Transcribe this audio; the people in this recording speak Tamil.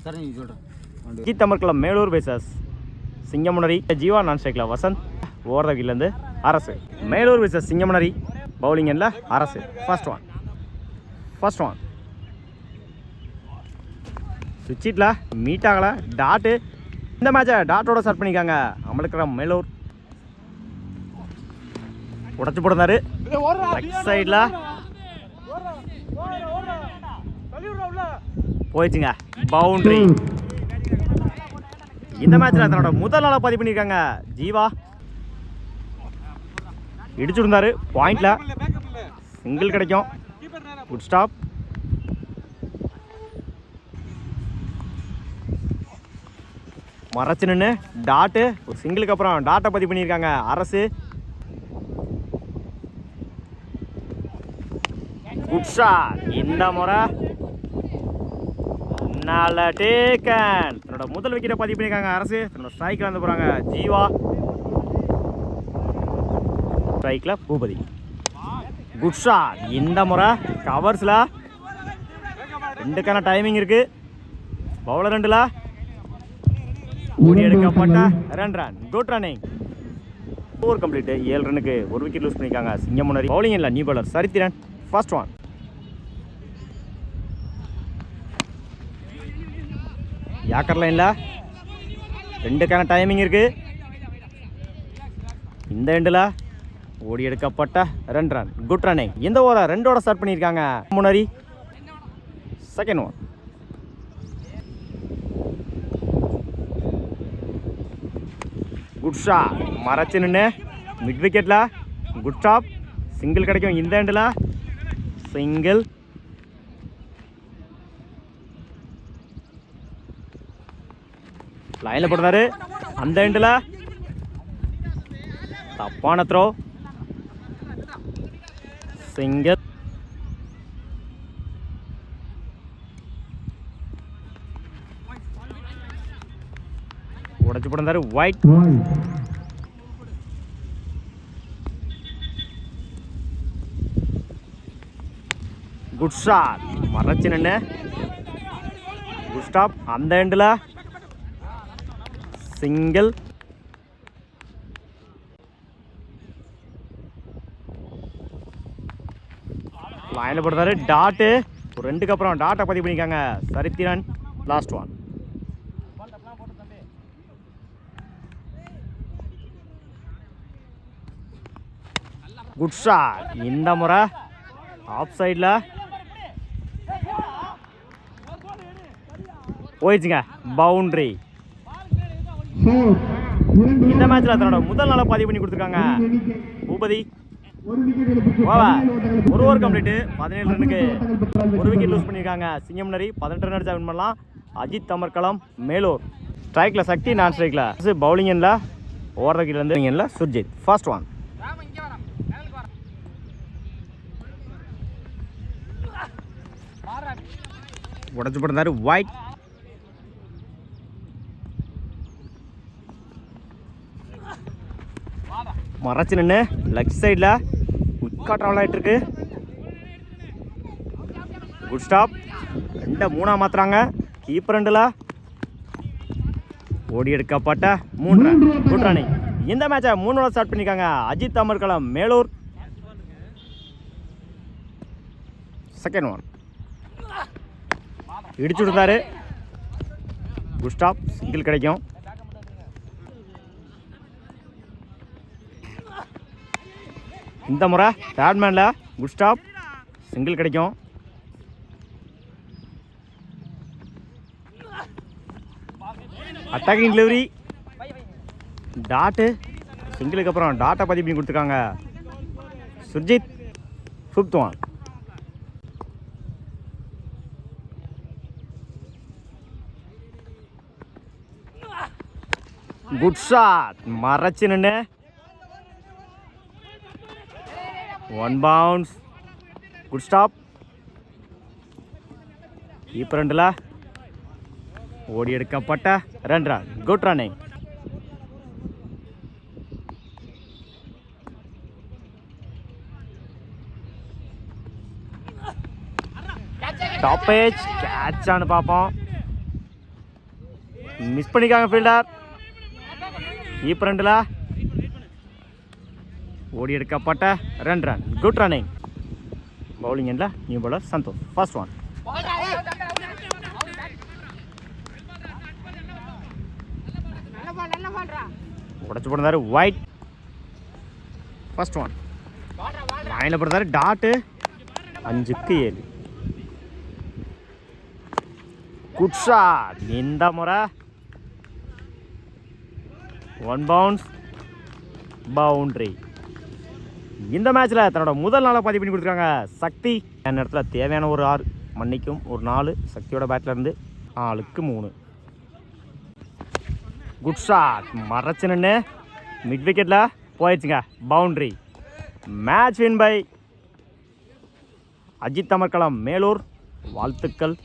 சரி நீ சொல்கிறேன். அஜித் அமர்கலம் மேலூர் வெர்சஸ் சிங்கமுனரி. ஜீவா நான் ஸ்ட்ரைக்கில் வசந்த். ஓவர் த விக்கெட்லேருந்து அரசு. மேலூர் வெர்சஸ் சிங்கமுனரி. பவுலிங் எண்ணில் அரசு. ஃபர்ஸ்ட் ஒன் சுவிட்சிட்டில் மீட் ஆகலை. டாட்டு. இந்த மேட்சை டாட்டோட ஸ்டார்ட் பண்ணிக்காங்க அமர்கலம் மேலூர். உடச்சு போடுறாரு லெக் சைடில் போயிடுச்சுங்க. பவுண்டரி. இந்த மேட்ச்ல தன்னோட முதல் நாளை பதிவு பண்ணியிருக்காங்க ஜீவா. இடிச்சுருந்தாரு பாயிண்ட்ல. சிங்கிள் கிடைக்கும். Good stop. மறைச்சு நின்று டாட்டு. ஒரு சிங்கிளுக்கு அப்புறம் டாட்டை பதிவு பண்ணியிருக்காங்க அரசு. Good shot. இந்த முறை நல்ல டேக்கன். தன்னோட முதல் விக்கெட்டை பதிவு பண்ணியிருக்காங்க அரசு. தன்னோட ஸ்ட்ரைக்கில் வந்து போகிறாங்க ஜீவா. ஸ்ட்ரைக்கில் பூபதி. Good shot. இந்த முறை கவர்ஸில் 2க்கான டைமிங் இருக்கு. பவுலர் 2ல் ஓடி எடுக்கப்பட்ட 2 run. Good running. Over complete. 7 ரன்னுக்கு 1 விக்கெட் லூஸ் பண்ணியிருக்காங்க சிங்கமுனரி. பவுலிங் இல்லை நியூ பவுலர் சரித்திரன். First one. யாக்கர் லைனில் 2க்கான டைமிங் இருக்கு. இந்த எண்டில் ஓடி எடுக்கப்பட்ட 2 ரன். Good running. இந்த ஓவரை 2ஓட ஸ்டார்ட் பண்ணியிருக்காங்க முனரி. Second one. Good shot. மறைச்சு நின்று மிட் விக்கெட்டில் குட் ஸ்டாப். சிங்கிள் கிடைக்கும். இந்த எண்டில் சிங்கிள். லைனில் போடுறாரு. அந்த எண்டில் தப்பான த்ரோ. சிங்கிள். உடச்சு போடுறாரு. ஒயிட். Good shot. மறைச்சு நின்று குட் ஸ்டாப். அந்த எண்டில் சிங்கிள். லைனில் போடுறாரு. டாட்டு. ஒரு 2க்கு அப்புறம் டாட்டை பதிவு பண்ணிக்காங்க சரித்திரன். Last one. Good shot. இந்த முறை ஆஃப் சைடில் போயிடுச்சுங்க. பவுண்டரி. இந்த மேட்ச்ல தன்னோட முதல் நாளை பதிவு பண்ணி கொடுத்துருக்காங்க பூபதி. ஒரு ஓவர் கம்ப்ளீட். 17 ரன்னுக்கு 1 விக்கெட் லூஸ் பண்ணியிருக்காங்க சிங்கமுனரி. 18 ரன் அடிச்சா வின் பண்ணலாம். அஜித் அமர்கலம் மேலூர். ஸ்ட்ரைக்கில் சக்தி. நான் ஸ்ட்ரைக்கில் பவுலிங் எண்ணில் ஓவர் த விக்கெட்லேருந்து எண்ணில் சுர்ஜித். First one. உடச்சு போடுறாரு. ஒயிட். மறைச்சு நின்று லெக் சைடில் குயிக்காக ட்ராவல் ஆகிட்டு இருக்கு. Good stop. 2-3 மாத்துறாங்க. கீப்பர் 2ல் ஓடி எடுக்கப்பட்ட 3 ரன். Good running. இந்த மேட்சை 3ஓட ஸ்டார்ட் பண்ணியிருக்காங்க அஜித் அமர்கலம் மேலூர். Second one. இடிச்சு விடுறாரு. Good stop. சிங்கிள் கிடைக்கும். இந்த முறை பேட்மேனில் குட் ஸ்டாப். சிங்கிள் கிடைக்கும். Attacking delivery. டாட்டு. சிங்கிளுக்கு அப்புறம் டாட்டை பதிவு பண்ணி கொடுத்துருக்காங்க Surjith. Fifth one. Good shot. மறைச்சு நின்று 1 பவுன்ஸ். Good stop. கீப்பர் 2ல் ஓடி எடுக்கப்பட்ட 2 run. Good running. Top edge கேட்சான்னு பார்ப்போம். மிஸ் பண்ணிக்காங்க ஃபீல்டர். கீப்பர் ரெண்டுல ஓடி எடுக்கப்பட்ட 2 ரன். Good running. பவுலிங் எண்ட்ல new bowler Santhosh. First one. உடச்சு போடுறாரு ஒயிட். First one. லைனில் போடுறாரு டாட்டு. 5க்கு 7. Good shot. இந்த முறை 1 பவுன்ஸ் பவுண்டரி. இந்த மேட்ச்சில் தன்னோட முதல் நாளை பதிவு பண்ணி கொடுத்துருக்காங்க சக்தி. அந்த இடத்துல தேவையான ஒரு 6 மன்னிக்கும் ஒரு 4 சக்தியோட பேட்டில் இருந்து 4க்கு 3. Good shot. மறைச்சு நின்று மிட் விக்கெட்டில் போயிடுச்சுங்க boundary. Match win by Ajith Amarkalam Melur. வாழ்த்துக்கள்.